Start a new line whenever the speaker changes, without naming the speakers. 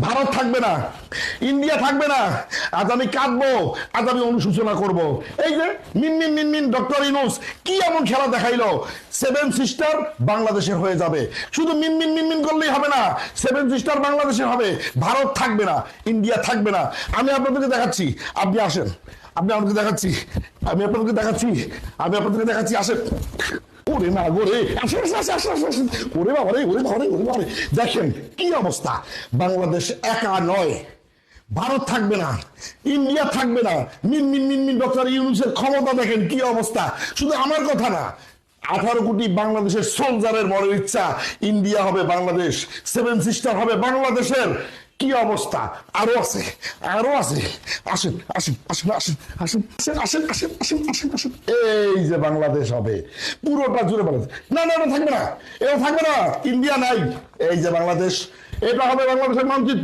ভারত থাকবে না, ইন্ডিয়া থাকবে না। আজ আমি কাঁদবো, আজ আমি অনুশোচনা করব। এই যে মিনমিন মিনমিন ডক্টর ইউনূস কি এমন খেলা দেখাইলো, সেভেন সিস্টার বাংলাদেশের হয়ে যাবে। শুধু মিনমিন মিনমিন করলেই হবে না, সেভেন সিস্টার বাংলাদেশের হবে। ভারত থাকবে না, ইন্ডিয়া থাকবে না। আমি আপনাদেরকে দেখাচ্ছি, আপনি আসেন। আমি আপনাদেরকে দেখাচ্ছি, আমি আপনাদেরকে দেখাচ্ছি, আমি আপনাদেরকে দেখাচ্ছি, আসেন। ওরে না গোরে, আসেন আসেন আসেন আসেন আসেন। ওরে বাবা রে, ওরে বাবা রে, ওরে বাবা রে। দেখেন কি অবস্থা, বাংলাদেশ একা নয়, ভারত থাকবে না, ইন্ডিয়া থাকবে না। মিনমিন মিনমিন ডক্টর ইউনূসের ক্ষমতা দেখেন কি অবস্থা। শুধু আমার কথা না, 18 কোটি বাংলাদেশের সোলজারের বড় ইচ্ছা, ইন্ডিয়া হবে বাংলাদেশ, সেভেন সিস্টার হবে বাংলাদেশের। কি অবস্থা, আরো আছে, আরো আছে। আসেন আসেন আসেন আসেন আসেন আসেন আসেন আসেন আসেন আসেন। এই যে বাংলাদেশ হবে পুরোটা জুড়ে বাংলাদেশ। না না এটা থাকবে না, এটা থাকবে না, ইন্ডিয়া নাই। এই যে বাংলাদেশ, এটা হবে বাংলাদেশের মানচিত্র।